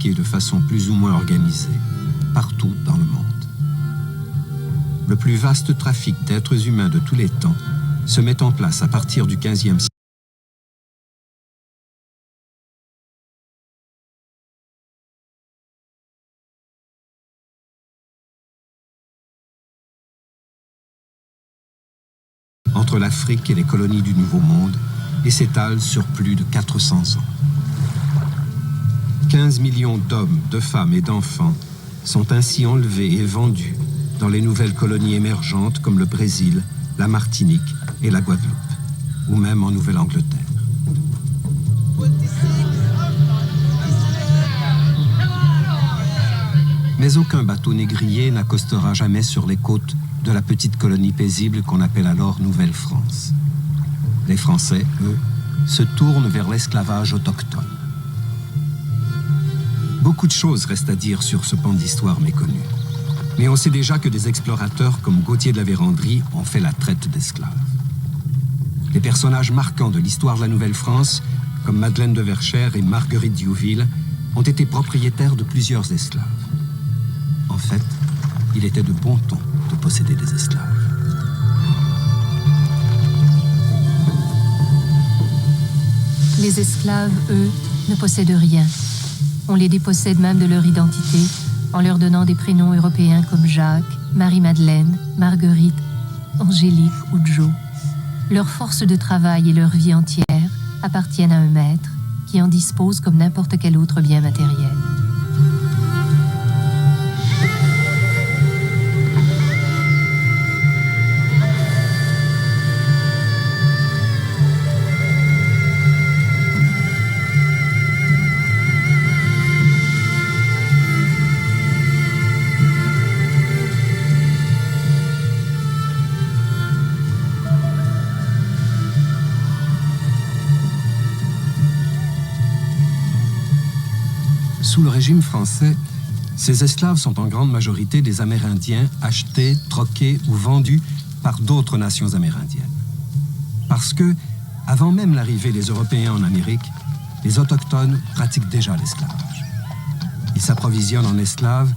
pratiquée de façon plus ou moins organisée partout dans le monde. Le plus vaste trafic d'êtres humains de tous les temps se met en place à partir du XVe siècle. Entre l'Afrique et les colonies du Nouveau Monde et s'étale sur plus de 400 ans. 15 millions d'hommes, de femmes et d'enfants sont ainsi enlevés et vendus dans les nouvelles colonies émergentes comme le Brésil, la Martinique et la Guadeloupe, ou même en Nouvelle-Angleterre. Mais aucun bateau négrier n'accostera jamais sur les côtes de la petite colonie paisible qu'on appelle alors Nouvelle-France. Les Français, eux, se tournent vers l'esclavage autochtone. Beaucoup de choses restent à dire sur ce pan d'histoire méconnu. Mais on sait déjà que des explorateurs comme Gauthier de la Vérendrye ont fait la traite d'esclaves. Les personnages marquants de l'histoire de la Nouvelle-France, comme Madeleine de Verchères et Marguerite Diouville, ont été propriétaires de plusieurs esclaves. En fait, il était de bon ton de posséder des esclaves. Les esclaves, eux, ne possèdent rien. On les dépossède même de leur identité en leur donnant des prénoms européens comme Jacques, Marie-Madeleine, Marguerite, Angélique ou Joe. Leur force de travail et leur vie entière appartiennent à un maître qui en dispose comme n'importe quel autre bien matériel. Sous le régime français, ces esclaves sont en grande majorité des Amérindiens achetés, troqués ou vendus par d'autres nations amérindiennes. Parce que, avant même l'arrivée des Européens en Amérique, les Autochtones pratiquent déjà l'esclavage. Ils s'approvisionnent en esclaves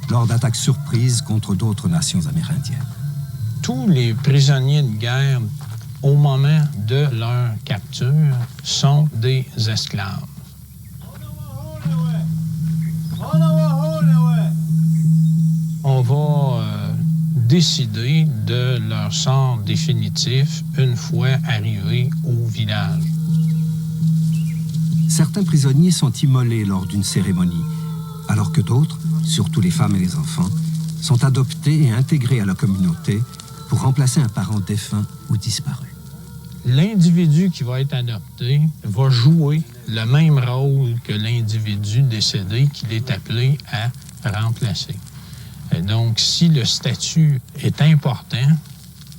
lors d'attaques surprises contre d'autres nations amérindiennes. Tous les prisonniers de guerre, au moment de leur capture, sont des esclaves. On va décider de leur sort définitif une fois arrivés au village. Certains prisonniers sont immolés lors d'une cérémonie, alors que d'autres, surtout les femmes et les enfants, sont adoptés et intégrés à la communauté pour remplacer un parent défunt ou disparu. L'individu qui va être adopté va jouer le même rôle que l'individu décédé qu'il est appelé à remplacer. Et donc, si le statut est important,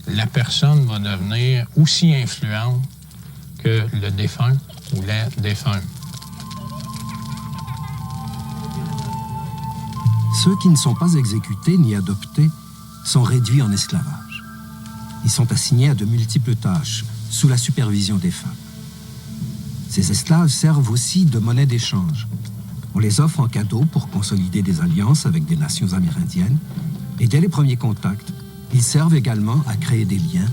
la personne va devenir aussi influente que le défunt ou la défunte. Ceux qui ne sont pas exécutés ni adoptés sont réduits en esclavage. Ils sont assignés à de multiples tâches, sous la supervision des femmes. Ces esclaves servent aussi de monnaie d'échange. On les offre en cadeau pour consolider des alliances avec des nations amérindiennes, et dès les premiers contacts, ils servent également à créer des liens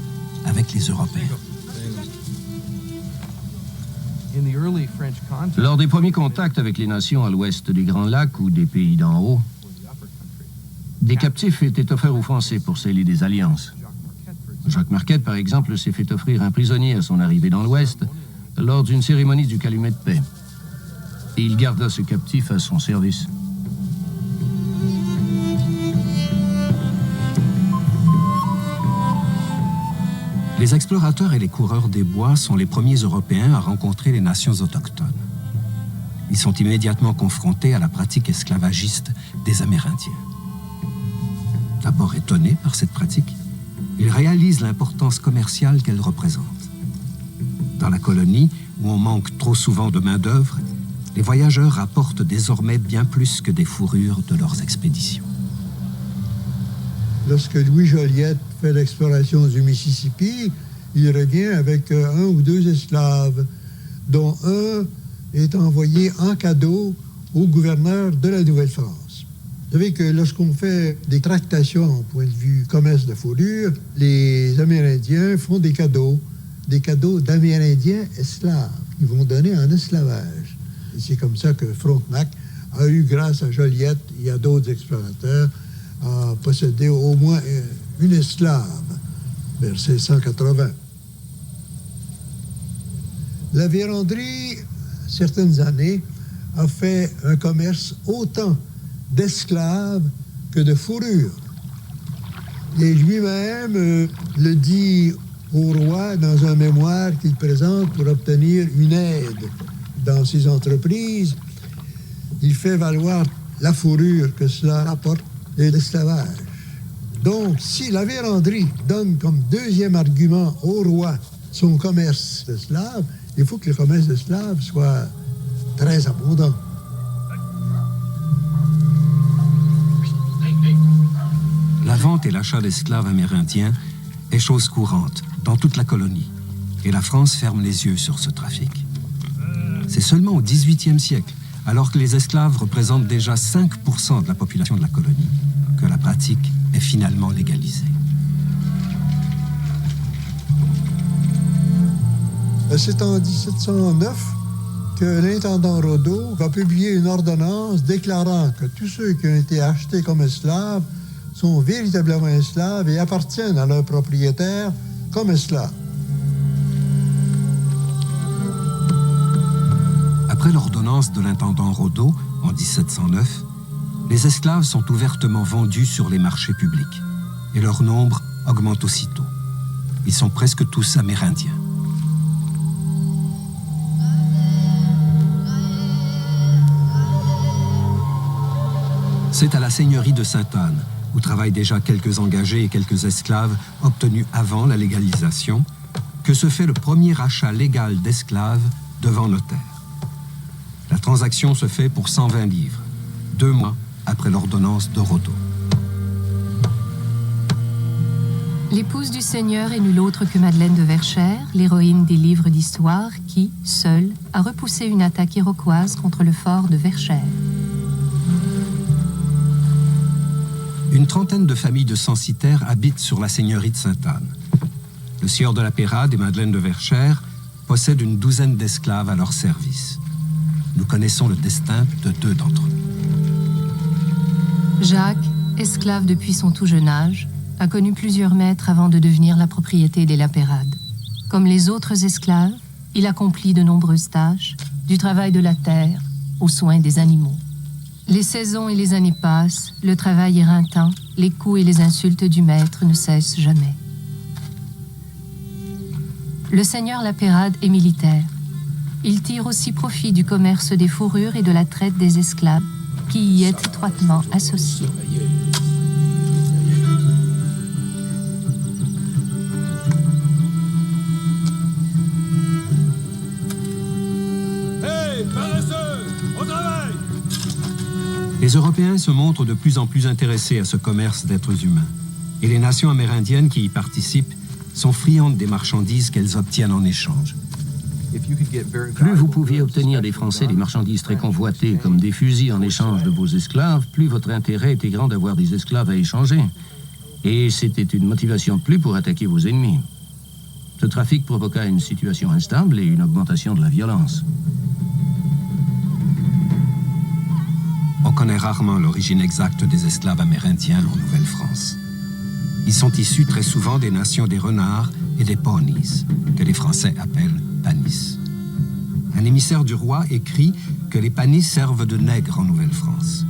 avec les Européens. Lors des premiers contacts avec les nations à l'ouest des Grands Lacs ou des pays d'en haut, des captifs étaient offerts aux Français pour sceller des alliances. Jacques Marquette, par exemple, s'est fait offrir un prisonnier à son arrivée dans l'Ouest lors d'une cérémonie du calumet de paix. Et il garda ce captif à son service. Les explorateurs et les coureurs des bois sont les premiers Européens à rencontrer les nations autochtones. Ils sont immédiatement confrontés à la pratique esclavagiste des Amérindiens. D'abord étonnés par cette pratique, ils réalisent l'importance commerciale qu'elle représente. Dans la colonie, où on manque trop souvent de main-d'œuvre, les voyageurs rapportent désormais bien plus que des fourrures de leurs expéditions. Lorsque Louis Joliette fait l'exploration du Mississippi, il revient avec 1 ou 2 esclaves, dont un est envoyé en cadeau au gouverneur de la Nouvelle-France. Vous savez que lorsqu'on fait des tractations au point de vue commerce de fourrure, les Amérindiens font des cadeaux d'Amérindiens esclaves. Ils vont donner en esclavage. Et c'est comme ça que Frontenac a eu, grâce à Joliette et à d'autres explorateurs, à posséder au moins une esclave vers 1680. La Vérandrie, certaines années, a fait un commerce autant d'esclaves que de fourrures. Et lui-même le dit au roi dans un mémoire qu'il présente pour obtenir une aide dans ses entreprises. Il fait valoir la fourrure que cela apporte et l'esclavage. Donc, si la Vérandrie donne comme deuxième argument au roi son commerce d'esclaves, il faut que le commerce d'esclaves soit très abondant. La vente et l'achat d'esclaves amérindiens est chose courante dans toute la colonie, et la France ferme les yeux sur ce trafic. C'est seulement au XVIIIe siècle, alors que les esclaves représentent déjà 5% de la population de la colonie, que la pratique est finalement légalisée. C'est en 1709 que l'intendant Rodeau va publier une ordonnance déclarant que tous ceux qui ont été achetés comme esclaves sont véritablement esclaves et appartiennent à leur propriétaire comme esclaves. Après l'ordonnance de l'intendant Rodeau, en 1709, les esclaves sont ouvertement vendus sur les marchés publics et leur nombre augmente aussitôt. Ils sont presque tous amérindiens. C'est à la seigneurie de Sainte-Anne, où travaillent déjà quelques engagés et quelques esclaves obtenus avant la légalisation, que se fait le premier achat légal d'esclaves devant notaire. La transaction se fait pour 120 livres, 2 mois après l'ordonnance de Rodeau. L'épouse du Seigneur est nulle autre que Madeleine de Verchères, l'héroïne des livres d'histoire qui, seule, a repoussé une attaque iroquoise contre le fort de Verchères. Une trentaine de familles de censitaires habitent sur la seigneurie de Sainte-Anne. Le sieur de la Pérade et Madeleine de Verchères possèdent une douzaine d'esclaves à leur service. Nous connaissons le destin de 2 d'entre eux. Jacques, esclave depuis son tout jeune âge, a connu plusieurs maîtres avant de devenir la propriété des La Pérade. Comme les autres esclaves, il accomplit de nombreuses tâches, du travail de la terre aux soins des animaux. Les saisons et les années passent, le travail éreintant, les coups et les insultes du maître ne cessent jamais. Le seigneur La Pérade est militaire. Il tire aussi profit du commerce des fourrures et de la traite des esclaves, qui y est étroitement associé. Hey, paresseux, au travail! Les Européens se montrent de plus en plus intéressés à ce commerce d'êtres humains. Et les nations amérindiennes qui y participent sont friandes des marchandises qu'elles obtiennent en échange. Plus vous pouviez obtenir des Français des marchandises très convoitées comme des fusils en échange de vos esclaves, plus votre intérêt était grand d'avoir des esclaves à échanger. Et c'était une motivation de plus pour attaquer vos ennemis. Ce trafic provoqua une situation instable et une augmentation de la violence. On connaît rarement l'origine exacte des esclaves amérindiens en Nouvelle-France. Ils sont issus très souvent des nations des renards et des pawnees, que les Français appellent panis. Un émissaire du roi écrit que les panis servent de nègres en Nouvelle-France.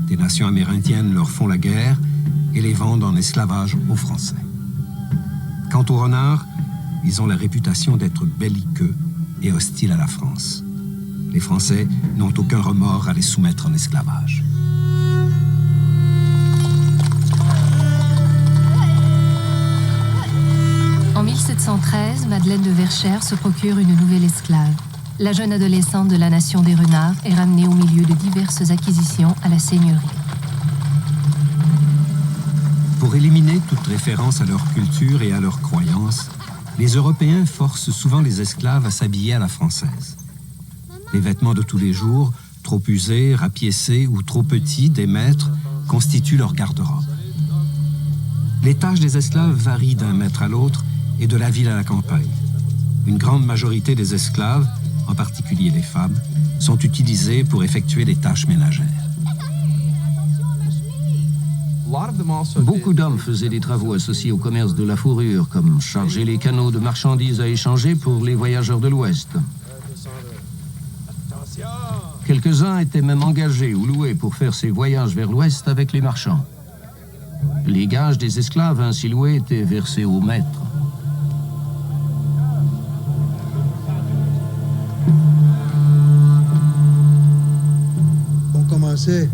Des nations amérindiennes leur font la guerre et les vendent en esclavage aux Français. Quant aux renards, ils ont la réputation d'être belliqueux et hostiles à la France. Les Français n'ont aucun remords à les soumettre en esclavage. En 1713, Madeleine de Verchères se procure une nouvelle esclave. La jeune adolescente de la nation des renards est ramenée au milieu de diverses acquisitions à la seigneurie. Pour éliminer toute référence à leur culture et à leurs croyances, les Européens forcent souvent les esclaves à s'habiller à la française. Les vêtements de tous les jours trop usés, rapiécés ou trop petits des maîtres constituent leur garde-robe. Les tâches des esclaves varient d'un maître à l'autre et de la ville à la campagne. Une grande majorité des esclaves, en particulier les femmes, sont utilisées pour effectuer des tâches ménagères. Beaucoup d'hommes faisaient des travaux associés au commerce de la fourrure, comme charger les canaux de marchandises à échanger pour les voyageurs de l'Ouest. Quelques-uns étaient même engagés ou loués pour faire ces voyages vers l'Ouest avec les marchands. Les gages des esclaves ainsi loués étaient versés aux maîtres. On commençait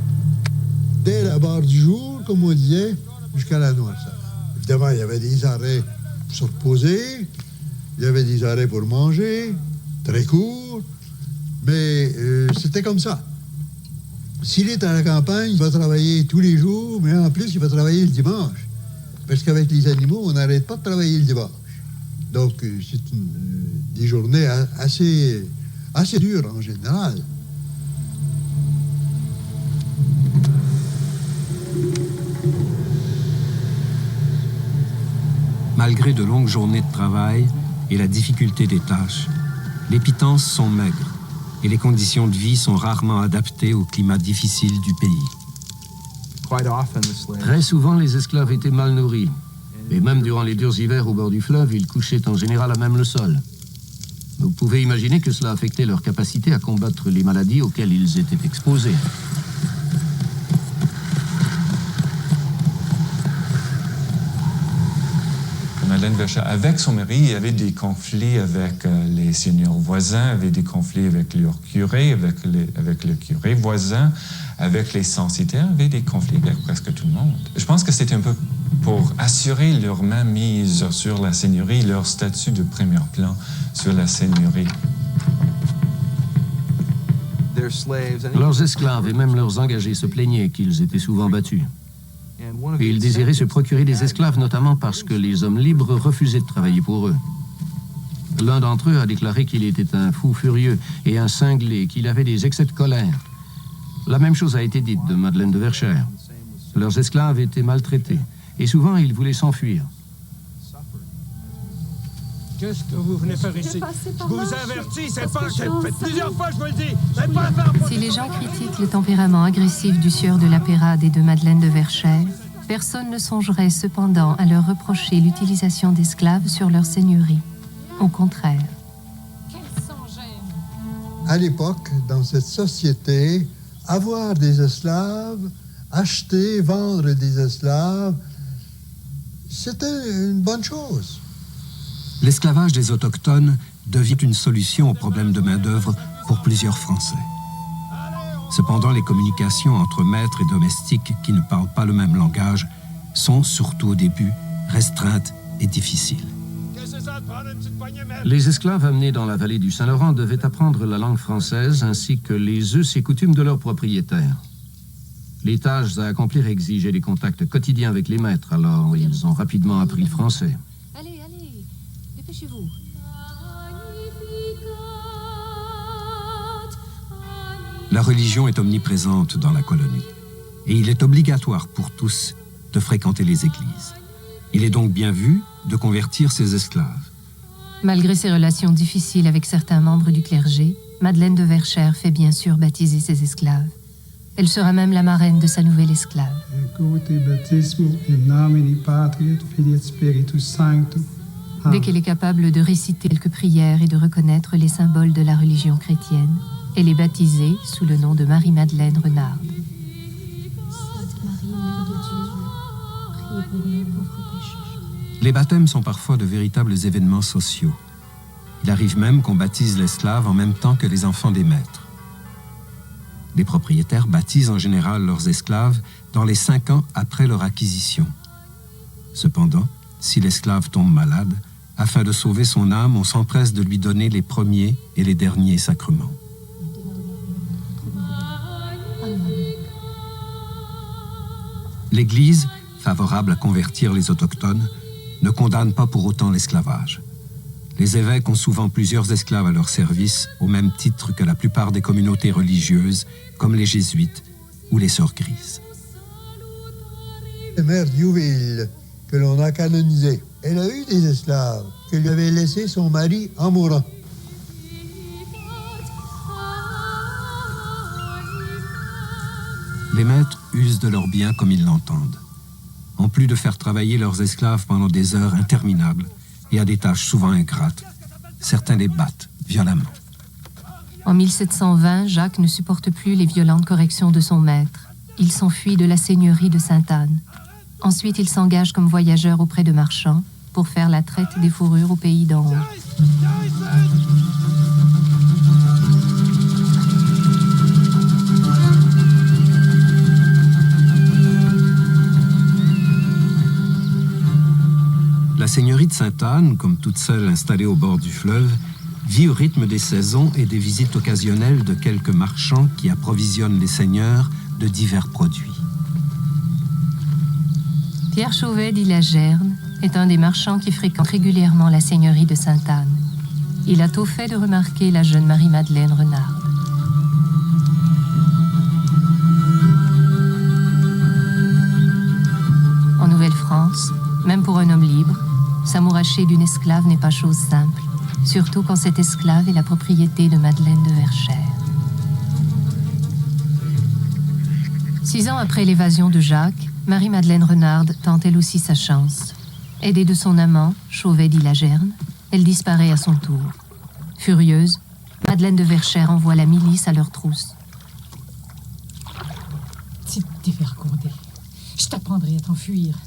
dès la barre du jour, comme on disait, jusqu'à la noirceur. Évidemment, il y avait des arrêts pour se reposer, il y avait des arrêts pour manger, très courts, mais c'était comme ça. S'il est à la campagne, il va travailler tous les jours, mais en plus, il va travailler le dimanche. Parce qu'avec les animaux, on n'arrête pas de travailler le dimanche. Donc, c'est des journées assez dures en général. Malgré de longues journées de travail et la difficulté des tâches, les pittances sont maigres et les conditions de vie sont rarement adaptées au climat difficile du pays. Très souvent, les esclaves étaient mal nourris. Et même durant les durs hivers au bord du fleuve, ils couchaient en général à même le sol. Vous pouvez imaginer que cela affectait leur capacité à combattre les maladies auxquelles ils étaient exposés. Madeleine Verschère, avec son mari, il y avait des conflits avec les seigneurs voisins, il y avait des conflits avec leur curé, avec le curé voisin, avec les censitaires, il y avait des conflits avec presque tout le monde. Je pense que c'était un peu pour assurer leur mainmise sur la seigneurie, leur statut de premier plan sur la seigneurie. Leurs esclaves et même leurs engagés se plaignaient qu'ils étaient souvent battus. Et ils désiraient se procurer des esclaves, notamment parce que les hommes libres refusaient de travailler pour eux. L'un d'entre eux a déclaré qu'il était un fou furieux et un cinglé, qu'il avait des excès de colère. La même chose a été dite de Madeleine de Verschère. Leurs esclaves étaient maltraités, et souvent ils voulaient s'enfuir. Qu'est-ce que vous venez faire ici? Je vous avertis, c'est pas... J'ai fait plusieurs fois, je vous le dis. C'est pas à faire... Si les gens critiquent le tempérament agressif du sieur de la Pérade et de Madeleine de Verschère, personne ne songerait cependant à leur reprocher l'utilisation d'esclaves sur leur seigneurie. Au contraire. À l'époque, dans cette société, avoir des esclaves, acheter, vendre des esclaves, c'était une bonne chose. L'esclavage des Autochtones devient une solution au problème de main-d'œuvre pour plusieurs Français. Cependant, les communications entre maîtres et domestiques qui ne parlent pas le même langage sont, surtout au début, restreintes et difficiles. Les esclaves amenés dans la vallée du Saint-Laurent devaient apprendre la langue française ainsi que les us et coutumes de leurs propriétaires. Les tâches à accomplir exigeaient des contacts quotidiens avec les maîtres, alors ils ont rapidement appris le français. Allez, dépêchez-vous. La religion est omniprésente dans la colonie et il est obligatoire pour tous de fréquenter les églises. Il est donc bien vu de convertir ces esclaves. Malgré ses relations difficiles avec certains membres du clergé, Madeleine de Verschère fait bien sûr baptiser ses esclaves. Elle sera même la marraine de sa nouvelle esclave. Dès qu'elle est capable de réciter quelques prières et de reconnaître les symboles de la religion chrétienne, elle est baptisée sous le nom de Marie-Madeleine Renard. Les baptêmes sont parfois de véritables événements sociaux. Il arrive même qu'on baptise l'esclave en même temps que les enfants des maîtres. Les propriétaires baptisent en général leurs esclaves dans les 5 ans après leur acquisition. Cependant, si l'esclave tombe malade, afin de sauver son âme, on s'empresse de lui donner les premiers et les derniers sacrements. L'Église, favorable à convertir les Autochtones, ne condamne pas pour autant l'esclavage. Les évêques ont souvent plusieurs esclaves à leur service, au même titre que la plupart des communautés religieuses, comme les jésuites ou les sœurs grises. Mère Diouville, que l'on a canonisée, elle a eu des esclaves que lui avait laissé son mari en mourant. Les maîtres usent de leurs biens comme ils l'entendent. En plus de faire travailler leurs esclaves pendant des heures interminables et à des tâches souvent ingrates, certains les battent violemment. En 1720, Jacques ne supporte plus les violentes corrections de son maître. Il s'enfuit de la seigneurie de Sainte-Anne. Ensuite, il s'engage comme voyageur auprès de marchands pour faire la traite des fourrures au pays d'en haut. La seigneurie de Sainte-Anne, comme toute seule installée au bord du fleuve, vit au rythme des saisons et des visites occasionnelles de quelques marchands qui approvisionnent les seigneurs de divers produits. Pierre Chauvet d'Île-à-Gerne est un des marchands qui fréquente régulièrement la seigneurie de Sainte-Anne. Il a tôt fait de remarquer la jeune Marie-Madeleine Renard. En Nouvelle-France, même pour un homme libre, s'amouracher d'une esclave n'est pas chose simple, surtout quand cette esclave est la propriété de Madeleine de Verchères. 6 ans après l'évasion de Jacques, Marie-Madeleine Renard tente elle aussi sa chance. Aidée de son amant, Chauvet d'Île-à-Gerne, elle disparaît à son tour. Furieuse, Madeleine de Verchères envoie la milice à leur trousse. Petite dévergondée, je t'apprendrai à t'enfuir.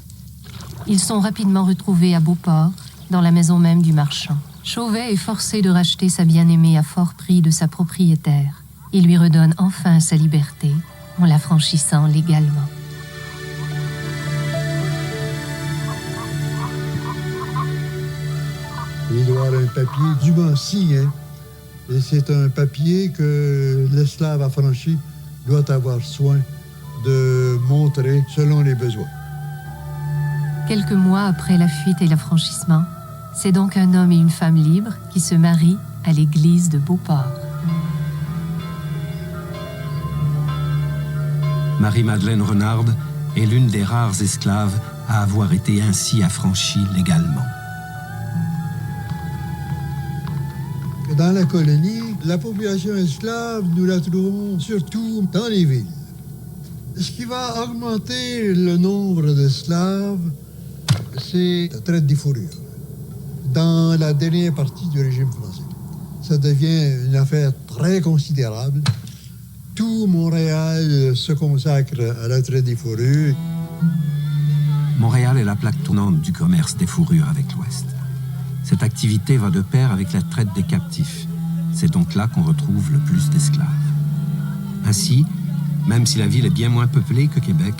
Ils sont rapidement retrouvés à Beauport, dans la maison même du marchand. Chauvet est forcé de racheter sa bien-aimée à fort prix de sa propriétaire. Il lui redonne enfin sa liberté, en l'affranchissant légalement. Il doit avoir un papier dûment signé. Et c'est un papier que l'esclave affranchi doit avoir soin de montrer selon les besoins. Quelques mois après la fuite et l'affranchissement, c'est donc un homme et une femme libres qui se marient à l'église de Beauport. Marie-Madeleine Renard est l'une des rares esclaves à avoir été ainsi affranchie légalement. Dans la colonie, la population esclave, nous la trouvons surtout dans les villes. Ce qui va augmenter le nombre d'esclaves, c'est la traite des fourrures. Dans la dernière partie du régime français, ça devient une affaire très considérable. Tout Montréal se consacre à la traite des fourrures. Montréal est la plaque tournante du commerce des fourrures avec l'Ouest. Cette activité va de pair avec la traite des captifs. C'est donc là qu'on retrouve le plus d'esclaves. Ainsi, même si la ville est bien moins peuplée que Québec,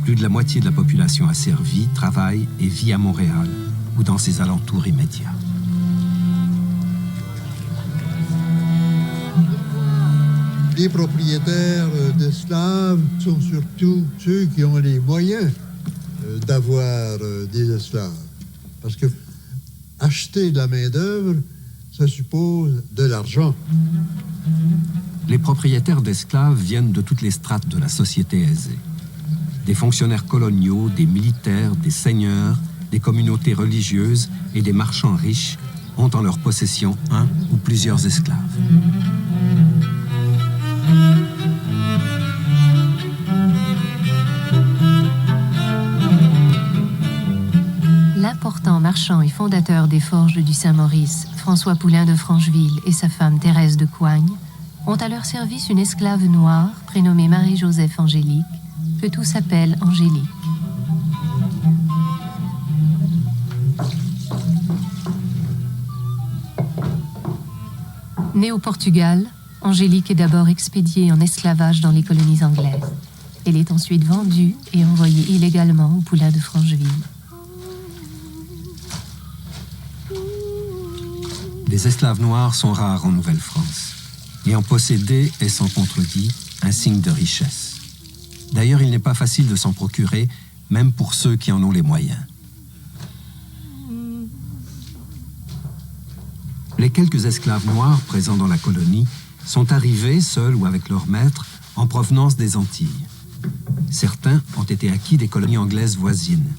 plus de la moitié de la population a servi, travaille et vit à Montréal ou dans ses alentours immédiats. Les propriétaires d'esclaves sont surtout ceux qui ont les moyens d'avoir des esclaves. Parce que acheter de la main-d'œuvre, ça suppose de l'argent. Les propriétaires d'esclaves viennent de toutes les strates de la société aisée. Des fonctionnaires coloniaux, des militaires, des seigneurs, des communautés religieuses et des marchands riches ont en leur possession un ou plusieurs esclaves. L'important marchand et fondateur des forges du Saint-Maurice, François Poulain de Francheville et sa femme Thérèse de Coigne, ont à leur service une esclave noire prénommée Marie-Joseph Angélique, que tous appellent Angélique. Née au Portugal, Angélique est d'abord expédiée en esclavage dans les colonies anglaises. Elle est ensuite vendue et envoyée illégalement au Poulain de Francheville. Les esclaves noirs sont rares en Nouvelle-France. Et en posséder est sans contredit un signe de richesse. D'ailleurs, il n'est pas facile de s'en procurer, même pour ceux qui en ont les moyens. Les quelques esclaves noirs présents dans la colonie sont arrivés, seuls ou avec leur maître, en provenance des Antilles. Certains ont été acquis des colonies anglaises voisines.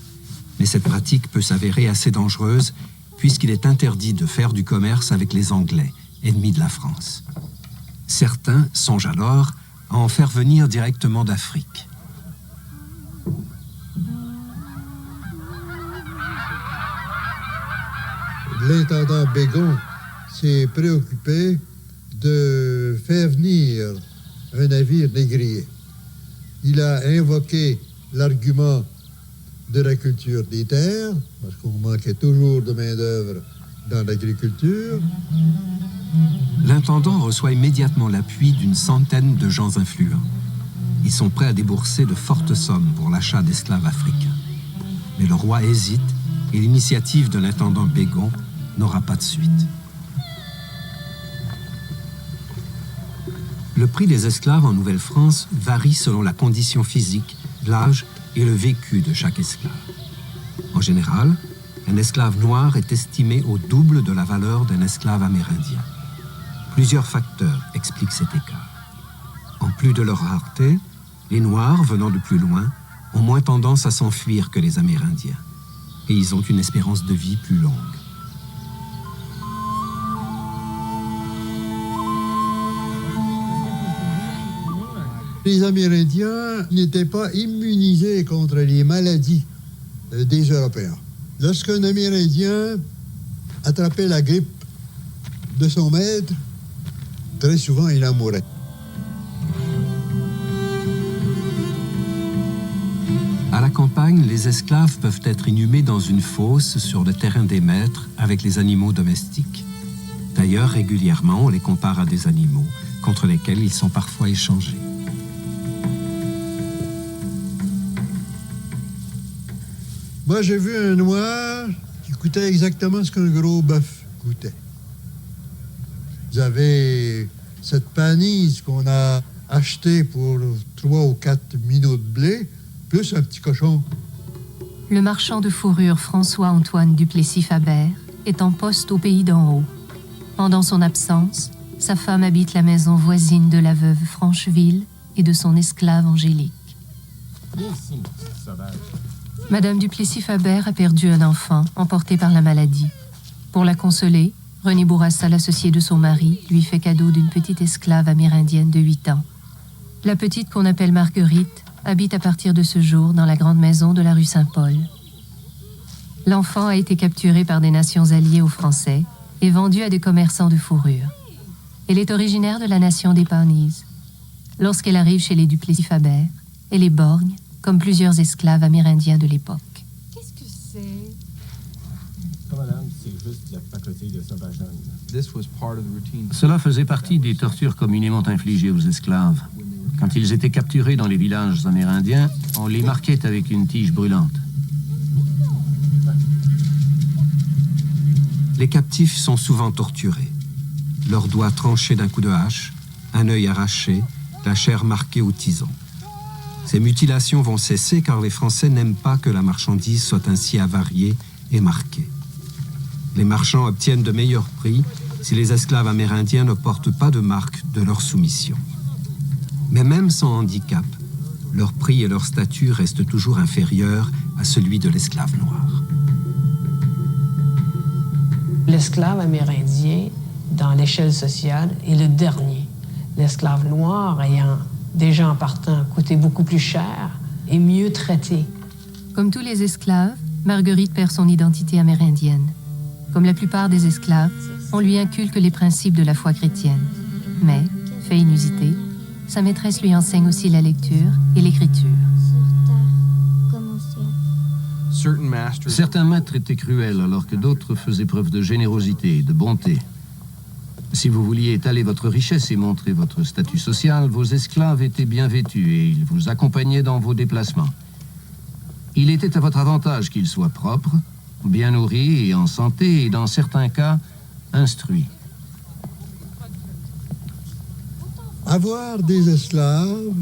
Mais cette pratique peut s'avérer assez dangereuse puisqu'il est interdit de faire du commerce avec les Anglais, ennemis de la France. Certains songent alors à en faire venir directement d'Afrique. L'intendant Bégon s'est préoccupé de faire venir un navire négrier. Il a invoqué l'argument de la culture des terres, parce qu'on manquait toujours de main-d'œuvre dans l'agriculture. L'intendant reçoit immédiatement l'appui d'une centaine de gens influents. Ils sont prêts à débourser de fortes sommes pour l'achat d'esclaves africains. Mais le roi hésite et l'initiative de l'intendant Bégon n'aura pas de suite. Le prix des esclaves en Nouvelle-France varie selon la condition physique, l'âge et le vécu de chaque esclave. En général, un esclave noir est estimé au double de la valeur d'un esclave amérindien. Plusieurs facteurs expliquent cet écart. En plus de leur rareté, les Noirs, venant de plus loin, ont moins tendance à s'enfuir que les Amérindiens. Et ils ont une espérance de vie plus longue. Les Amérindiens n'étaient pas immunisés contre les maladies des Européens. Lorsqu'un Amérindien attrapait la grippe de son maître, très souvent il en mourait. À la campagne, les esclaves peuvent être inhumés dans une fosse sur le terrain des maîtres avec les animaux domestiques. D'ailleurs, régulièrement, on les compare à des animaux contre lesquels ils sont parfois échangés. Moi, j'ai vu un noir qui coûtait exactement ce qu'un gros bœuf coûtait. Vous avez cette panise qu'on a achetée pour 3 ou 4 minots de blé, plus un petit cochon. Le marchand de fourrure François-Antoine Duplessis-Fabert est en poste au pays d'en haut. Pendant son absence, sa femme habite la maison voisine de la veuve Francheville et de son esclave Angélique. Madame Duplessis-Fabert a perdu un enfant emporté par la maladie. Pour la consoler, René Bourassa, l'associé de son mari, lui fait cadeau d'une petite esclave amérindienne de 8 ans. La petite, qu'on appelle Marguerite, habite à partir de ce jour dans la grande maison de la rue Saint-Paul. L'enfant a été capturé par des nations alliées aux Français et vendu à des commerçants de fourrure. Elle est originaire de la nation des Pawnees. Lorsqu'elle arrive chez les Duplessis-Fabert, elle est borgne, comme plusieurs esclaves amérindiens de l'époque. Qu'est-ce que c'est? Madame, c'est juste la pacotille de sauvageonne. Cela faisait partie des tortures communément infligées aux esclaves. Quand ils étaient capturés dans les villages amérindiens, on les marquait avec une tige brûlante. Les captifs sont souvent torturés. Leurs doigts tranchés d'un coup de hache, un œil arraché, la chair marquée au tison. Ces mutilations vont cesser car les Français n'aiment pas que la marchandise soit ainsi avariée et marquée. Les marchands obtiennent de meilleurs prix si les esclaves amérindiens ne portent pas de marque de leur soumission. Mais même sans handicap, leur prix et leur statut restent toujours inférieurs à celui de l'esclave noir. L'esclave amérindien, dans l'échelle sociale, est le dernier. L'esclave noir ayant déjà en partant coûté beaucoup plus cher et mieux traité. Comme tous les esclaves, Marguerite perd son identité amérindienne. Comme la plupart des esclaves, on lui inculque les principes de la foi chrétienne. Mais, fait inusité, sa maîtresse lui enseigne aussi la lecture et l'écriture. Certains maîtres étaient cruels alors que d'autres faisaient preuve de générosité et de bonté. Si vous vouliez étaler votre richesse et montrer votre statut social, vos esclaves étaient bien vêtus et ils vous accompagnaient dans vos déplacements. Il était à votre avantage qu'ils soient propres, bien nourris et en santé et dans certains cas, instruits. Avoir des esclaves,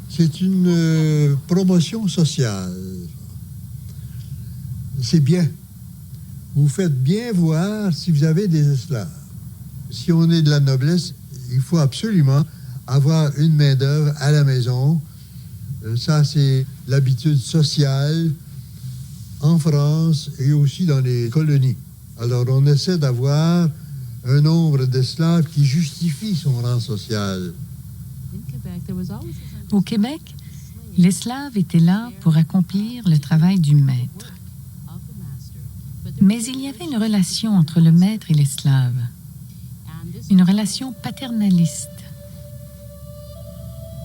c'est une promotion sociale. C'est bien. vous faites bien voir si vous avez des esclaves. Si on est de la noblesse, il faut absolument avoir une main-d'œuvre à la maison. Ça, c'est l'habitude sociale en France et aussi dans les colonies. Alors, on essaie d'avoir un nombre d'esclaves qui justifie son rang social. Au Québec, l'esclave était là pour accomplir le travail du maître. Mais il y avait une relation entre le maître et l'esclave, une relation paternaliste.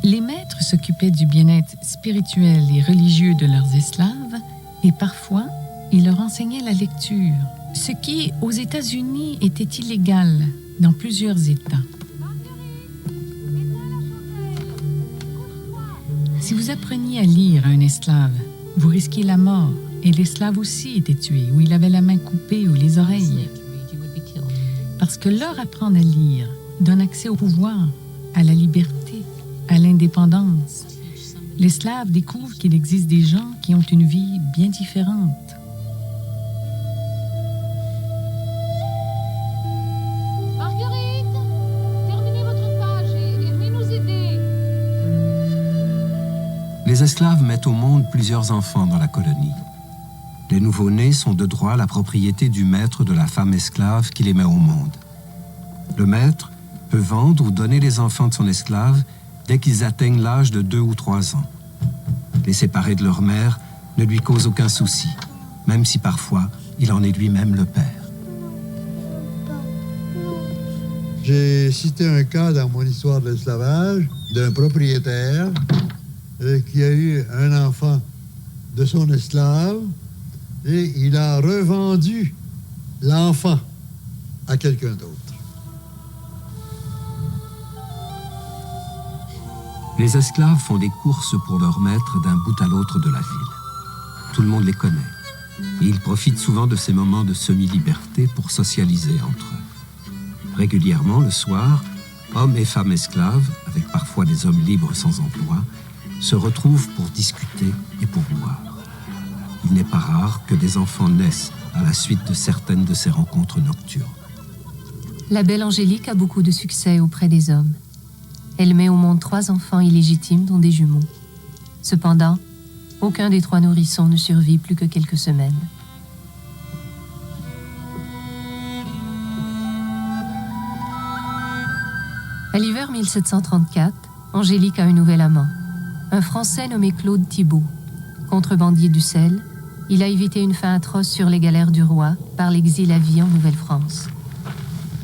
Les maîtres s'occupaient du bien-être spirituel et religieux de leurs esclaves et parfois, ils leur enseignaient la lecture, ce qui, aux États-Unis, était illégal dans plusieurs États. Si vous appreniez à lire à un esclave, vous risquiez la mort, et l'esclave aussi était tué, ou il avait la main coupée ou les oreilles. Parce que leur apprendre à lire donne accès au pouvoir, à la liberté, à l'indépendance. L'esclave découvre qu'il existe des gens qui ont une vie bien différente. Marguerite, terminez votre page et venez nous aider. Les esclaves mettent au monde plusieurs enfants dans la colonie. Les nouveau-nés sont de droit la propriété du maître de la femme esclave qui les met au monde. Le maître peut vendre ou donner les enfants de son esclave dès qu'ils atteignent l'âge de 2 ou 3 ans. Les séparer de leur mère ne lui cause aucun souci, même si parfois il en est lui-même le père. J'ai cité un cas dans mon histoire de l'esclavage d'un propriétaire qui a eu un enfant de son esclave et il a revendu l'enfant à quelqu'un d'autre. Les esclaves font des courses pour leur maître d'un bout à l'autre de la ville. Tout le monde les connaît. Et ils profitent souvent de ces moments de semi-liberté pour socialiser entre eux. Régulièrement, le soir, hommes et femmes esclaves, avec parfois des hommes libres sans emploi, se retrouvent pour discuter et pour boire. Il n'est pas rare que des enfants naissent à la suite de certaines de ces rencontres nocturnes. La belle Angélique a beaucoup de succès auprès des hommes. Elle met au monde 3 enfants illégitimes, dont des jumeaux. Cependant, aucun des 3 nourrissons ne survit plus que quelques semaines. À l'hiver 1734, Angélique a un nouvel amant, un Français nommé Claude Thibault. Contrebandier du sel, il a évité une fin atroce sur les galères du roi par l'exil à vie en Nouvelle-France.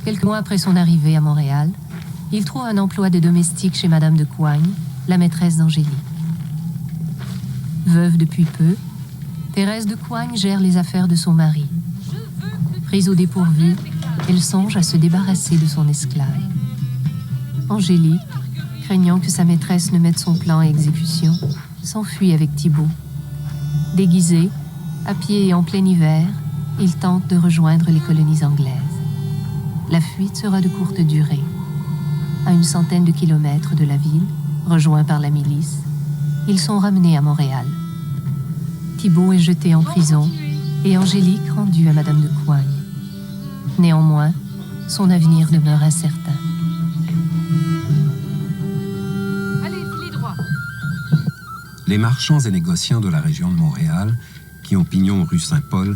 Quelques mois après son arrivée à Montréal, il trouve un emploi de domestique chez Madame de Coigne, la maîtresse d'Angélique. Veuve depuis peu, Thérèse de Coigne gère les affaires de son mari. Prise au dépourvu, elle songe à se débarrasser de son esclave. Angélique, craignant que sa maîtresse ne mette son plan à exécution, s'enfuit avec Thibault. Déguisé, à pied et en plein hiver, il tente de rejoindre les colonies anglaises. La fuite sera de courte durée. À une centaine de kilomètres de la ville, rejoints par la milice, ils sont ramenés à Montréal. Thibault est jeté en prison et Angélique rendue à Madame de Coigne. Néanmoins, son avenir demeure incertain. Allez, filez droit. Les marchands et négociants de la région de Montréal, qui ont pignon rue Saint-Paul,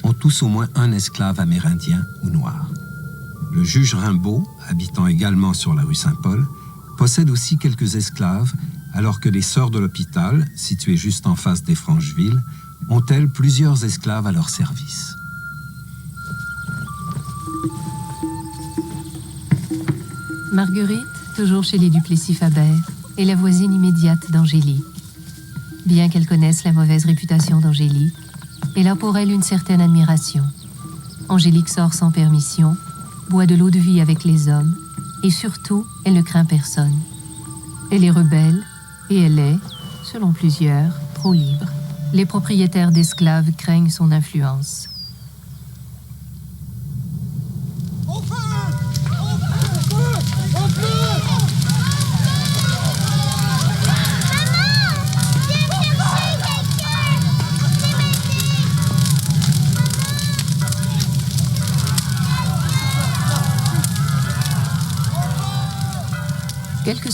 ont tous au moins un esclave amérindien ou noir. Le juge Rimbaud, habitant également sur la rue Saint-Paul, possède aussi quelques esclaves, alors que les sœurs de l'hôpital, situées juste en face des Francheville, ont elles plusieurs esclaves à leur service. Marguerite, toujours chez les Duplessis-Fabert, est la voisine immédiate d'Angélique. Bien qu'elle connaisse la mauvaise réputation d'Angélique, elle a pour elle une certaine admiration. Angélique sort sans permission, boit de l'eau de vie avec les hommes, et surtout, elle ne craint personne. Elle est rebelle, et elle est, selon plusieurs, trop libre. Les propriétaires d'esclaves craignent son influence.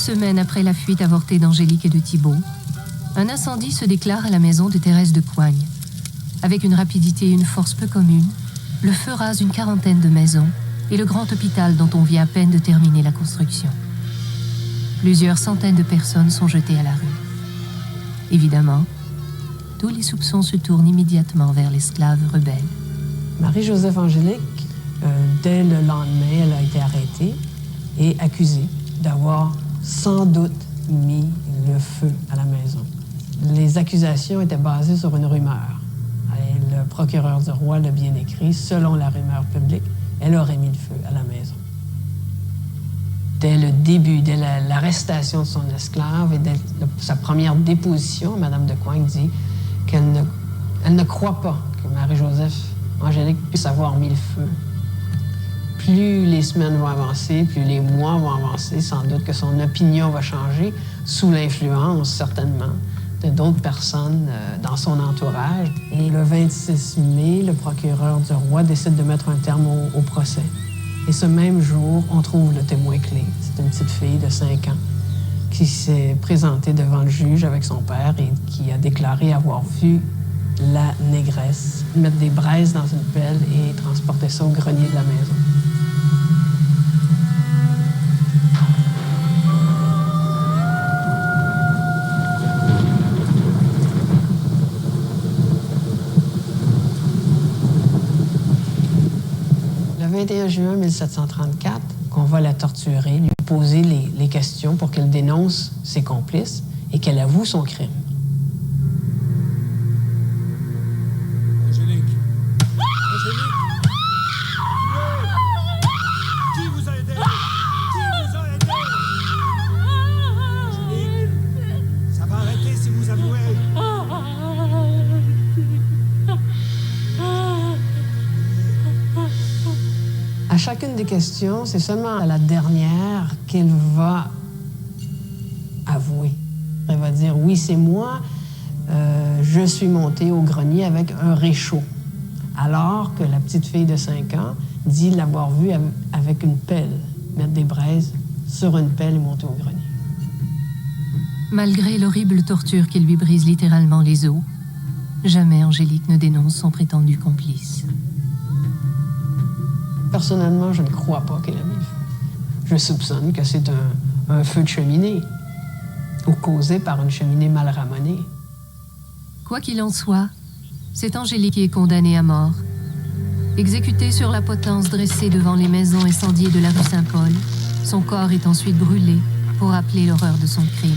semaines après la fuite avortée d'Angélique et de Thibault, un incendie se déclare à la maison de Thérèse de Coigne. Avec une rapidité et une force peu communes, le feu rase une quarantaine de maisons et le grand hôpital dont on vient à peine de terminer la construction. Plusieurs centaines de personnes sont jetées à la rue. Évidemment, tous les soupçons se tournent immédiatement vers l'esclave rebelle. Marie-Joseph Angélique, dès le lendemain, elle a été arrêtée et accusée d'avoir sans doute mis le feu à la maison. Les accusations étaient basées sur une rumeur. Et le procureur du roi l'a bien écrit, selon la rumeur publique, elle aurait mis le feu à la maison. Dès le début, dès l'arrestation de son esclave et dès sa première déposition, Mme de Coigne dit qu'elle ne croit pas que Marie-Joseph Angélique puisse avoir mis le feu. Plus les semaines vont avancer, plus les mois vont avancer, sans doute que son opinion va changer, sous l'influence, certainement, de d'autres personnes dans son entourage. Et le 26 mai, le procureur du roi décide de mettre un terme au procès. Et ce même jour, on trouve le témoin clé. C'est une petite fille de 5 ans qui s'est présentée devant le juge avec son père et qui a déclaré avoir vu la négresse mettre des braises dans une pelle et transporter ça au grenier de la maison. Le 21 juin 1734, qu'on va la torturer, lui poser les questions pour qu'elle dénonce ses complices et qu'elle avoue son crime. À chacune des questions, c'est seulement à la dernière qu'elle va avouer. Elle va dire « Oui, c'est moi, je suis montée au grenier avec un réchaud. » Alors que la petite fille de 5 ans dit l'avoir vue avec une pelle, mettre des braises sur une pelle et monter au grenier. Malgré l'horrible torture qui lui brise littéralement les os, jamais Angélique ne dénonce son prétendu complice. Personnellement, je ne crois pas qu'elle a mis le feu. Je soupçonne que c'est un feu de cheminée ou causé par une cheminée mal ramonée. Quoi qu'il en soit, c'est Angélique qui est condamnée à mort. Exécutée sur la potence dressée devant les maisons incendiées de la rue Saint-Paul, son corps est ensuite brûlé pour rappeler l'horreur de son crime.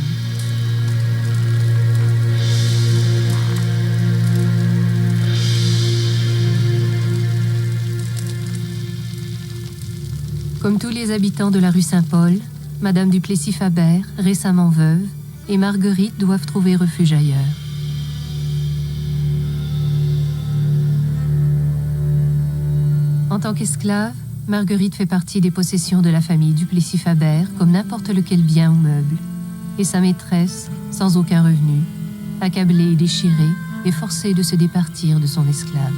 Comme tous les habitants de la rue Saint-Paul, Madame du Plessis-Fabert, récemment veuve, et Marguerite doivent trouver refuge ailleurs. En tant qu'esclave, Marguerite fait partie des possessions de la famille du Plessis-Fabert comme n'importe lequel bien ou meuble. Et sa maîtresse, sans aucun revenu, accablée et déchirée, est forcée de se départir de son esclave.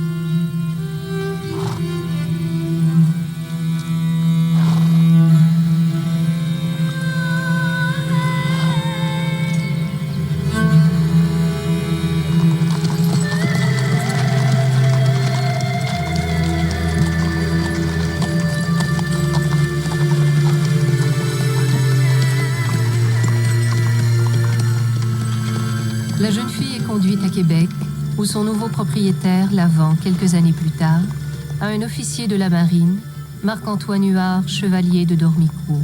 La jeune fille est conduite à Québec, où son nouveau propriétaire la vend quelques années plus tard à un officier de la marine, Marc-Antoine Huard, chevalier de Dormicourt.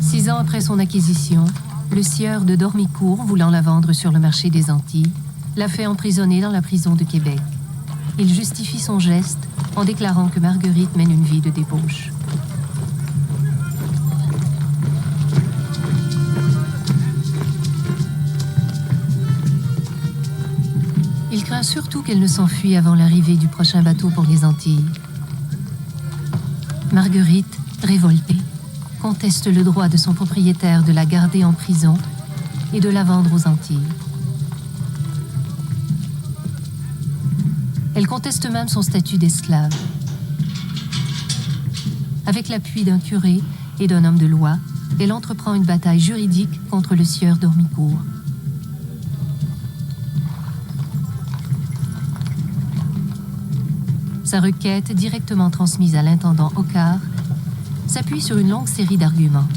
Six ans après son acquisition, le sieur de Dormicourt, voulant la vendre sur le marché des Antilles, l'a fait emprisonner dans la prison de Québec. Il justifie son geste en déclarant que Marguerite mène une vie de débauche. Il craint surtout qu'elle ne s'enfuit avant l'arrivée du prochain bateau pour les Antilles. Marguerite, révoltée, conteste le droit de son propriétaire de la garder en prison et de la vendre aux Antilles. Elle conteste même son statut d'esclave. Avec l'appui d'un curé et d'un homme de loi, elle entreprend une bataille juridique contre le sieur d'Ormicourt. Sa requête, directement transmise à l'intendant Hoccart, s'appuie sur une longue série d'arguments.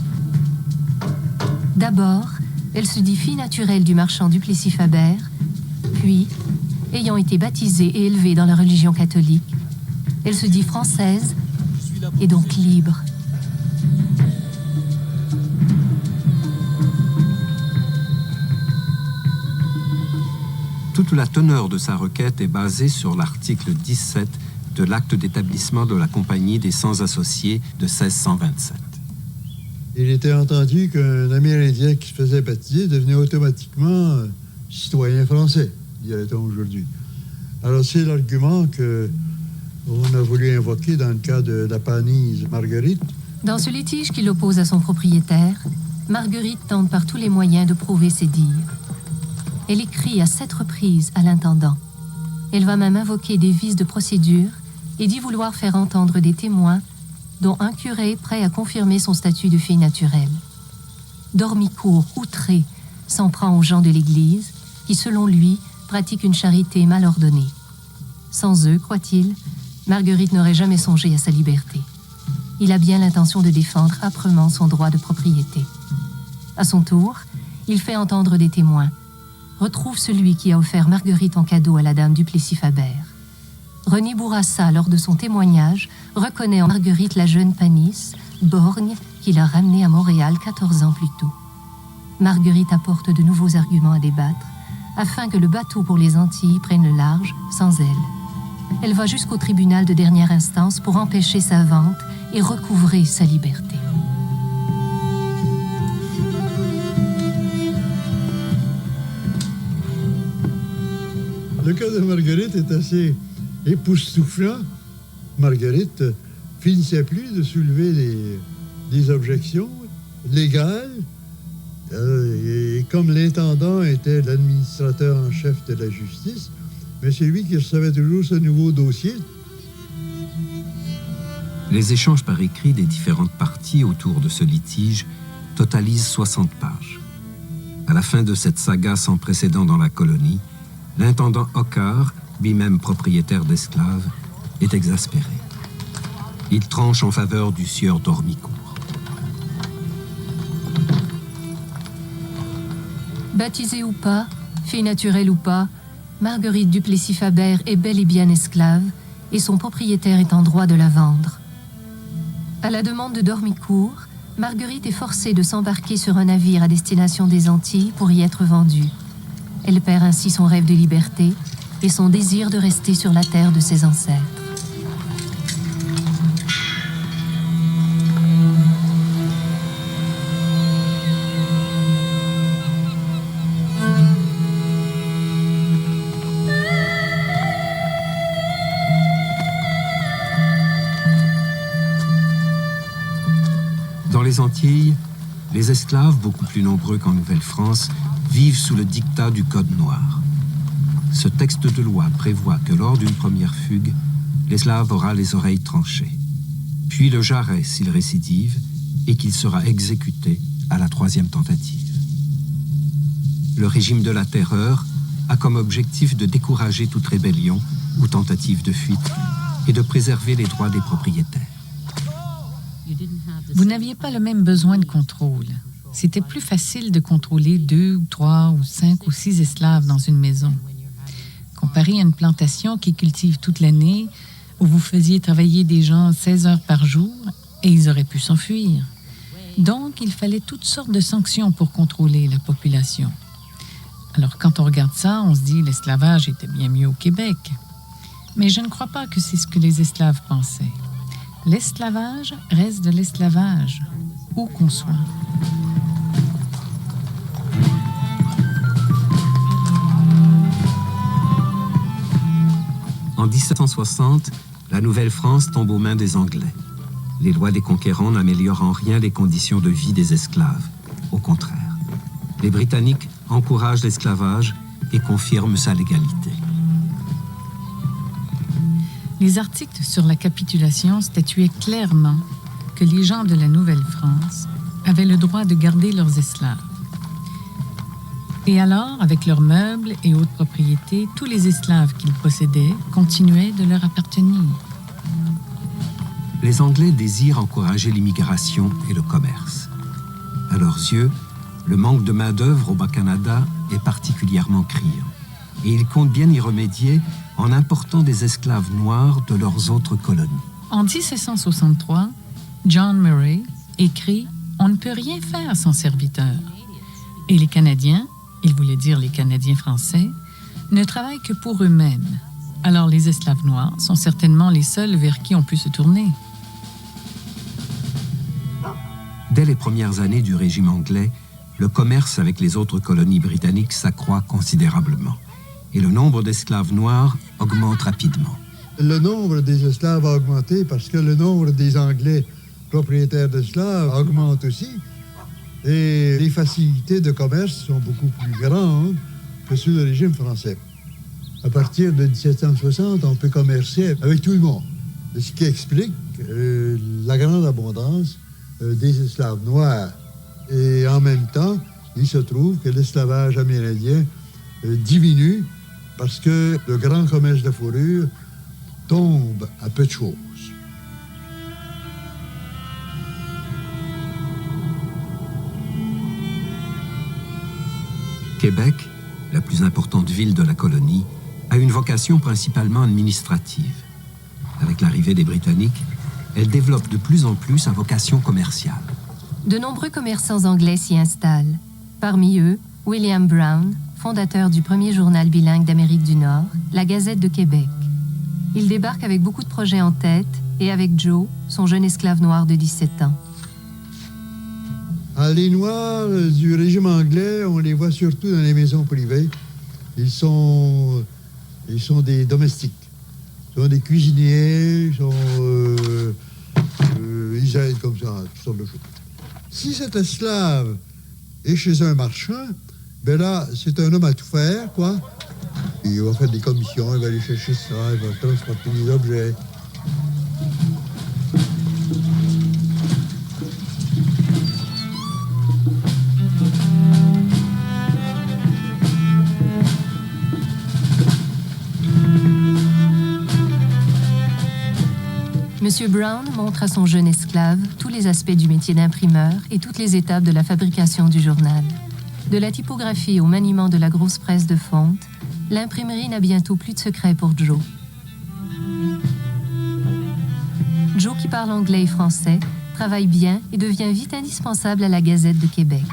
D'abord, elle se dit fille naturelle du marchand Duplessis-Fabert, puis, ayant été baptisée et élevée dans la religion catholique, elle se dit française et donc libre. Toute la teneur de sa requête est basée sur l'article 17 de l'acte d'établissement de la Compagnie des Sans-Associés de 1627. Il était entendu qu'un Amérindien qui se faisait baptiser devenait automatiquement citoyen français, dirait-on aujourd'hui. Alors c'est l'argument qu'on a voulu invoquer dans le cas de la Panise Marguerite. Dans ce litige qui l'oppose à son propriétaire, Marguerite tente par tous les moyens de prouver ses dires. Elle écrit à 7 reprises à l'intendant. Elle va même invoquer des vices de procédure et dit vouloir faire entendre des témoins, dont un curé prêt à confirmer son statut de fille naturelle. D'Ormicourt, outré, s'en prend aux gens de l'Église, qui, selon lui, pratiquent une charité mal ordonnée. Sans eux, croit-il, Marguerite n'aurait jamais songé à sa liberté. Il a bien l'intention de défendre âprement son droit de propriété. À son tour, il fait entendre des témoins, retrouve celui qui a offert Marguerite en cadeau à la dame Duplessis-Fabert. René Bourassa, lors de son témoignage, reconnaît en Marguerite la jeune Panisse, borgne, qu'il a ramenée à Montréal 14 ans plus tôt. Marguerite apporte de nouveaux arguments à débattre, afin que le bateau pour les Antilles prenne le large sans elle. Elle va jusqu'au tribunal de dernière instance pour empêcher sa vente et recouvrer sa liberté. Le cas de Marguerite est assez époustouflant. Marguerite finissait plus de soulever des objections légales. Et comme l'intendant était l'administrateur en chef de la justice, mais c'est lui qui recevait toujours ce nouveau dossier. Les échanges par écrit des différentes parties autour de ce litige totalisent 60 pages. À la fin de cette saga sans précédent dans la colonie, l'intendant Hoccart, lui-même propriétaire d'esclaves, est exaspéré. Il tranche en faveur du sieur d'Ormicourt. Baptisée ou pas, fille naturelle ou pas, Marguerite Duplessis-Fabert est bel et bien esclave et son propriétaire est en droit de la vendre. À la demande de d'Ormicourt, Marguerite est forcée de s'embarquer sur un navire à destination des Antilles pour y être vendue. Elle perd ainsi son rêve de liberté et son désir de rester sur la terre de ses ancêtres. Dans les Antilles, les esclaves, beaucoup plus nombreux qu'en Nouvelle-France, vivent sous le diktat du Code noir. Ce texte de loi prévoit que lors d'une première fugue, l'esclave aura les oreilles tranchées, puis le jarret s'il récidive et qu'il sera exécuté à la 3e tentative. Le régime de la terreur a comme objectif de décourager toute rébellion ou tentative de fuite et de préserver les droits des propriétaires. Vous n'aviez pas le même besoin de contrôle. C'était plus facile de contrôler 2 ou 3 ou 5 ou 6 esclaves dans une maison, comparé à une plantation qui cultive toute l'année, où vous faisiez travailler des gens 16 heures par jour et ils auraient pu s'enfuir. Donc, il fallait toutes sortes de sanctions pour contrôler la population. Alors, quand on regarde ça, on se dit l'esclavage était bien mieux au Québec. Mais je ne crois pas que c'est ce que les esclaves pensaient. L'esclavage reste de l'esclavage, où qu'on soit. En 1760, la Nouvelle-France tombe aux mains des Anglais. Les lois des conquérants n'améliorent en rien les conditions de vie des esclaves. Au contraire, les Britanniques encouragent l'esclavage et confirment sa légalité. Les articles sur la capitulation statuaient clairement que les gens de la Nouvelle-France avaient le droit de garder leurs esclaves. Et alors, avec leurs meubles et autres propriétés, tous les esclaves qu'ils possédaient continuaient de leur appartenir. Les Anglais désirent encourager l'immigration et le commerce. À leurs yeux, le manque de main-d'œuvre au Bas-Canada est particulièrement criant. Et ils comptent bien y remédier en important des esclaves noirs de leurs autres colonies. En 1763, John Murray écrit « On ne peut rien faire sans serviteurs ». Et les Canadiens, il voulait dire les Canadiens français, ne travaillent que pour eux-mêmes. Alors les esclaves noirs sont certainement les seuls vers qui on peut se tourner. Dès les premières années du régime anglais, le commerce avec les autres colonies britanniques s'accroît considérablement et le nombre d'esclaves noirs augmente rapidement. Le nombre des esclaves a augmenté parce que le nombre des Anglais propriétaires d'esclaves augmente aussi. Et les facilités de commerce sont beaucoup plus grandes que sous le régime français. À partir de 1760, on peut commercer avec tout le monde. Ce qui explique la grande abondance des esclaves noirs. Et en même temps, il se trouve que l'esclavage amérindien diminue parce que le grand commerce de fourrure tombe à peu de choses. Québec, la plus importante ville de la colonie, a une vocation principalement administrative. Avec l'arrivée des Britanniques, elle développe de plus en plus sa vocation commerciale. De nombreux commerçants anglais s'y installent. Parmi eux, William Brown, fondateur du premier journal bilingue d'Amérique du Nord, la Gazette de Québec. Il débarque avec beaucoup de projets en tête et avec Joe, son jeune esclave noir de 17 ans. Les Noirs du régime anglais, on les voit surtout dans les maisons privées. Ils sont des domestiques. Ils sont des cuisiniers, ils aident comme ça, toutes sortes de choses. Si cet esclave est chez un marchand, ben là, c'est un homme à tout faire, quoi. Il va faire des commissions, il va aller chercher ça, il va transporter des objets. Monsieur Brown montre à son jeune esclave tous les aspects du métier d'imprimeur et toutes les étapes de la fabrication du journal. De la typographie au maniement de la grosse presse de fonte, l'imprimerie n'a bientôt plus de secret pour Joe. Joe, qui parle anglais et français, travaille bien et devient vite indispensable à la Gazette de Québec.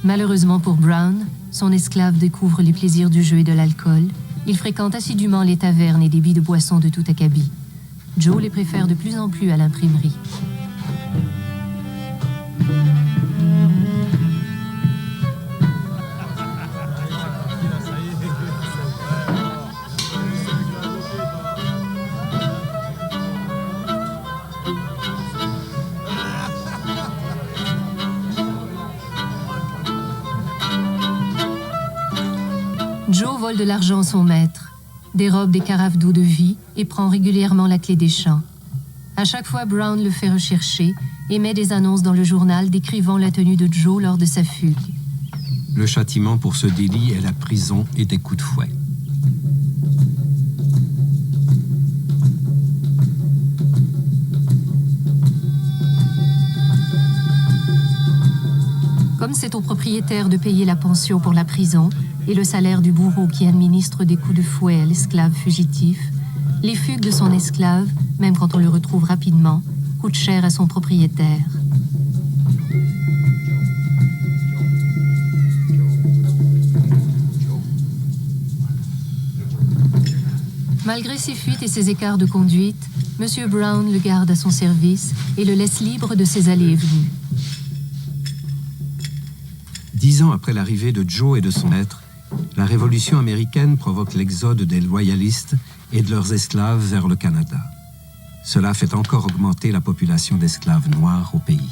Malheureusement pour Brown, son esclave découvre les plaisirs du jeu et de l'alcool. Il fréquente assidûment les tavernes et débits de boissons de tout acabit. Joe les préfère de plus en plus à l'imprimerie. Joe vole de l'argent à son maître, dérobe des carafes d'eau de vie et prend régulièrement la clé des champs. À chaque fois, Brown le fait rechercher et met des annonces dans le journal décrivant la tenue de Joe lors de sa fugue. Le châtiment pour ce délit est la prison et des coups de fouet. Comme c'est au propriétaire de payer la pension pour la prison et le salaire du bourreau qui administre des coups de fouet à l'esclave fugitif, les fugues de son esclave, même quand on le retrouve rapidement, coûtent cher à son propriétaire. Malgré ses fuites et ses écarts de conduite, M. Brown le garde à son service et le laisse libre de ses allées et venues. 10 ans après l'arrivée de Joe et de son maître, la Révolution américaine provoque l'exode des loyalistes et de leurs esclaves vers le Canada. Cela fait encore augmenter la population d'esclaves noirs au pays.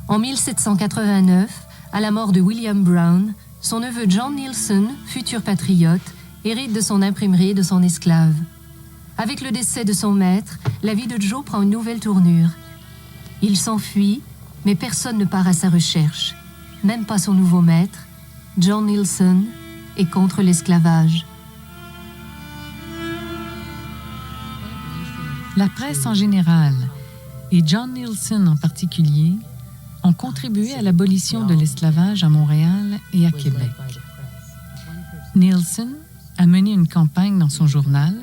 En 1789, à la mort de William Brown, son neveu John Neilson, futur patriote, hérite de son imprimerie et de son esclave. Avec le décès de son maître, la vie de Joe prend une nouvelle tournure. Il s'enfuit, mais personne ne part à sa recherche. Même pas son nouveau maître, John Neilson, est contre l'esclavage. La presse en général, et John Neilson en particulier, ont contribué à l'abolition de l'esclavage à Montréal et à Québec. Neilson a mené une campagne dans son journal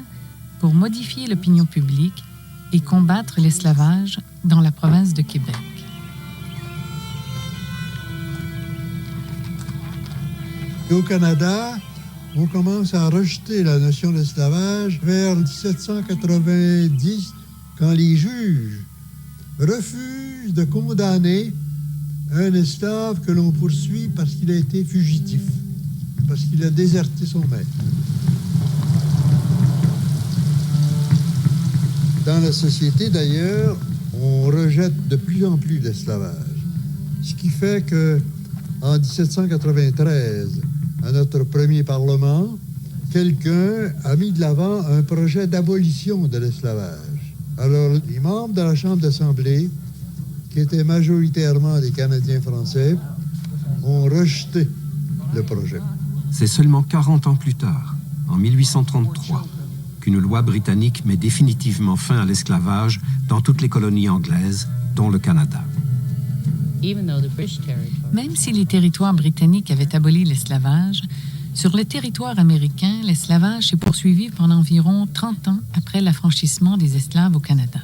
pour modifier l'opinion publique et combattre l'esclavage dans la province de Québec. Et au Canada, on commence à rejeter la notion d'esclavage vers 1790, quand les juges refusent de condamner un esclave que l'on poursuit parce qu'il a été fugitif, parce qu'il a déserté son maître. Dans la société, d'ailleurs, on rejette de plus en plus l'esclavage. Ce qui fait que, en 1793, à notre premier Parlement, quelqu'un a mis de l'avant un projet d'abolition de l'esclavage. Alors, les membres de la Chambre d'Assemblée, qui étaient majoritairement des Canadiens français, ont rejeté le projet. C'est seulement 40 ans plus tard, en 1833, qu'une loi britannique met définitivement fin à l'esclavage dans toutes les colonies anglaises, dont le Canada. Même si les territoires britanniques avaient aboli l'esclavage, sur le territoire américain, l'esclavage s'est poursuivi pendant environ 30 ans après l'affranchissement des esclaves au Canada.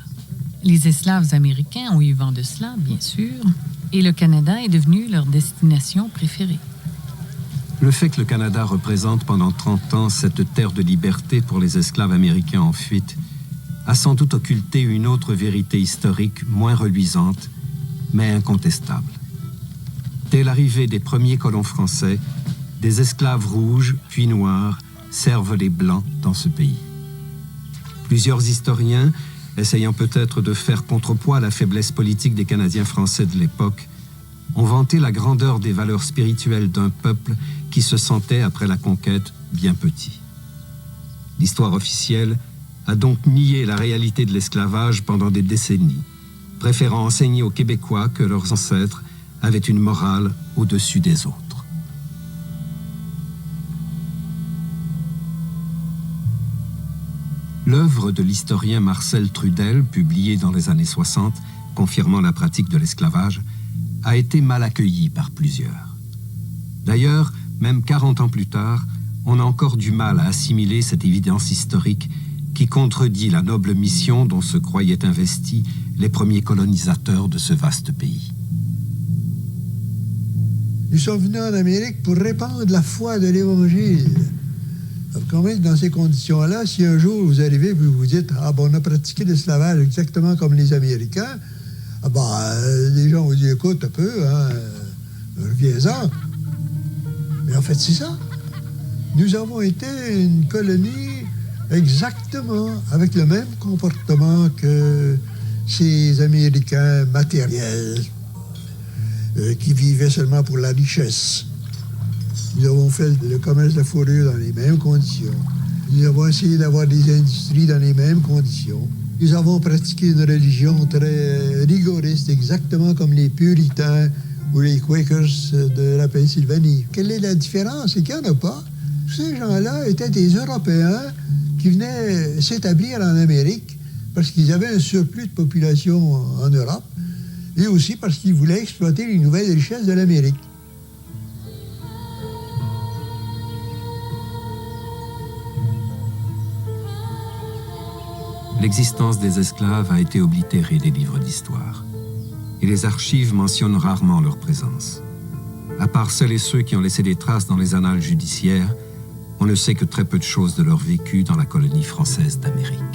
Les esclaves américains ont eu vent de cela, bien sûr, et le Canada est devenu leur destination préférée. Le fait que le Canada représente pendant 30 ans cette terre de liberté pour les esclaves américains en fuite a sans doute occulté une autre vérité historique moins reluisante, mais incontestable. Dès l'arrivée des premiers colons français, des esclaves rouges puis noirs servent les Blancs dans ce pays. Plusieurs historiens, essayant peut-être de faire contrepoids à la faiblesse politique des Canadiens français de l'époque, ont vanté la grandeur des valeurs spirituelles d'un peuple qui se sentait, après la conquête, bien petit. L'histoire officielle a donc nié la réalité de l'esclavage pendant des décennies, préférant enseigner aux Québécois que leurs ancêtres avaient une morale au-dessus des autres. L'œuvre de l'historien Marcel Trudel, publiée dans les années 60, confirmant la pratique de l'esclavage, a été mal accueillie par plusieurs. D'ailleurs, même 40 ans plus tard, on a encore du mal à assimiler cette évidence historique qui contredit la noble mission dont se croyaient investis les premiers colonisateurs de ce vaste pays. Nous sommes venus en Amérique pour répandre la foi de l'Évangile. Quand même, dans ces conditions-là, si un jour vous arrivez et vous dites « Ah, ben, on a pratiqué l'esclavage exactement comme les Américains », ah ben, les gens vous disent « Écoute, un peu, hein, reviens-en ». Mais en fait, c'est ça. Nous avons été une colonie exactement avec le même comportement que ces Américains matériels qui vivaient seulement pour la richesse. Nous avons fait le commerce de la fourrure dans les mêmes conditions. Nous avons essayé d'avoir des industries dans les mêmes conditions. Nous avons pratiqué une religion très rigoriste, exactement comme les puritains ou les Quakers de la Pennsylvanie. Quelle est la différence? C'est qu'il n'y en a pas. Ces gens-là étaient des Européens qui venaient s'établir en Amérique parce qu'ils avaient un surplus de population en Europe et aussi parce qu'ils voulaient exploiter les nouvelles richesses de l'Amérique. L'existence des esclaves a été oblitérée des livres d'histoire, et les archives mentionnent rarement leur présence. À part celles et ceux qui ont laissé des traces dans les annales judiciaires, on ne sait que très peu de choses de leur vécu dans la colonie française d'Amérique.